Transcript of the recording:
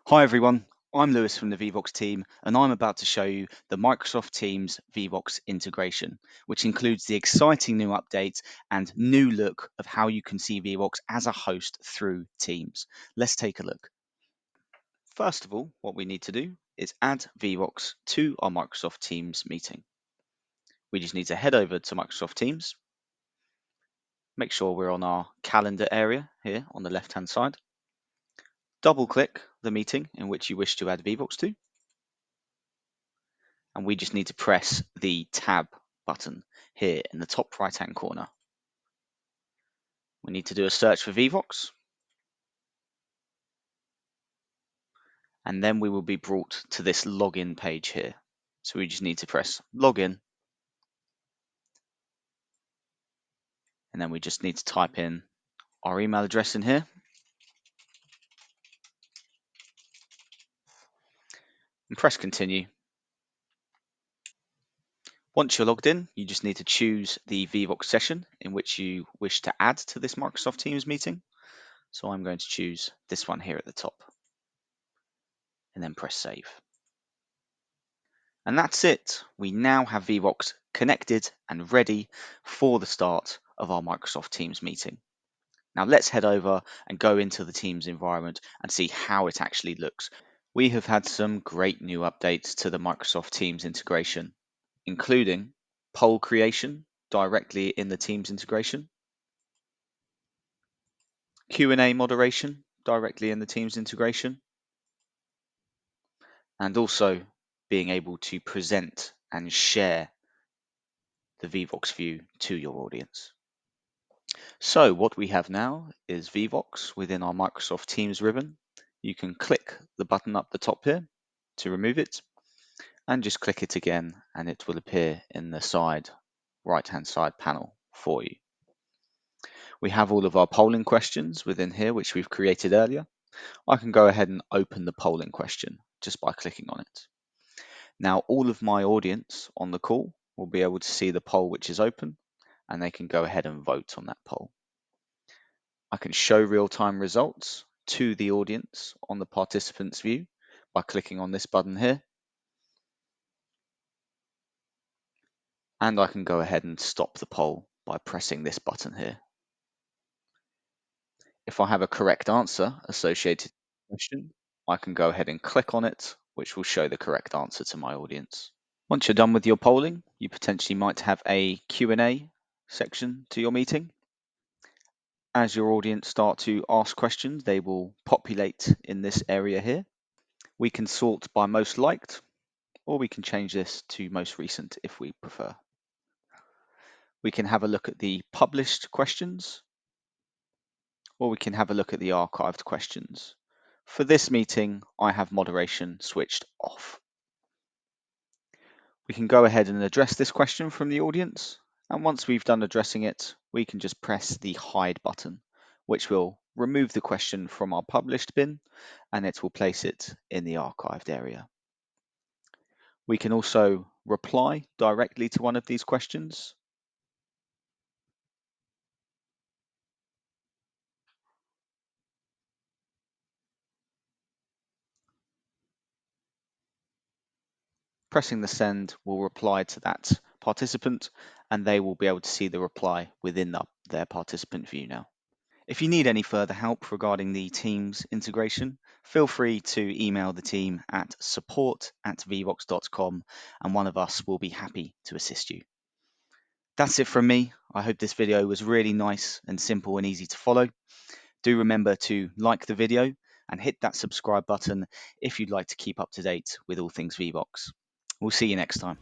Hi everyone, I'm Lewis from the Vevox team, and I'm about to show you the Microsoft Teams Vevox integration, which includes the exciting new updates and new look of how you can see Vevox as a host through Teams. Let's take a look. First of all, what we need to do is add Vevox to our Microsoft Teams meeting. We just need to head over to Microsoft Teams, make sure we're on our calendar area here on the left-hand side. Double click the meeting in which you wish to add Vevox to, and we just need to press the tab button here in the top right hand corner. We need to do a search for Vevox, and then we will be brought to this login page here. So we just need to press login, and then we just need to type in our email address in here and press continue. Once you're logged in, you just need to choose the Vevox session in which you wish to add to this Microsoft Teams meeting. So I'm going to choose this one here at the top and then press save. And that's it. We now have Vevox connected and ready for the start of our Microsoft Teams meeting. Now let's head over and go into the Teams environment and see how it actually looks. We have had some great new updates to the Microsoft Teams integration, including poll creation directly in the Teams integration, Q&A moderation directly in the Teams integration, and also being able to present and share the Vevox view to your audience. So what we have now is Vevox within our Microsoft Teams ribbon. You can click the button up the top here to remove it, and just click it again and it will appear in the right hand side panel for you. We have all of our polling questions within here which we've created earlier. I can go ahead and open the polling question just by clicking on it. Now all of my audience on the call will be able to see the poll which is open, and they can go ahead and vote on that poll. I can show real-time results to the audience on the participants view by clicking on this button here. And I can go ahead and stop the poll by pressing this button here. If I have a correct answer associated with the question, I can go ahead and click on it, which will show the correct answer to my audience. Once you're done with your polling, you potentially might have a Q&A section to your meeting. As your audience start to ask questions, they will populate in this area here. We can sort by most liked, or we can change this to most recent if we prefer. We can have a look at the published questions, or we can have a look at the archived questions. For this meeting, I have moderation switched off. We can go ahead and address this question from the audience, and once we've done addressing it, we can just press the hide button, which will remove the question from our published bin, and it will place it in the archived area. We can also reply directly to one of these questions. Pressing the send will reply to that participant, and they will be able to see the reply within their participant view now. If you need any further help regarding the Teams integration, feel free to email the team at support@vevox.com, and one of us will be happy to assist you. That's it from me. I hope this video was really nice and simple and easy to follow. Do remember to like the video and hit that subscribe button if you'd like to keep up to date with all things Vevox. We'll see you next time.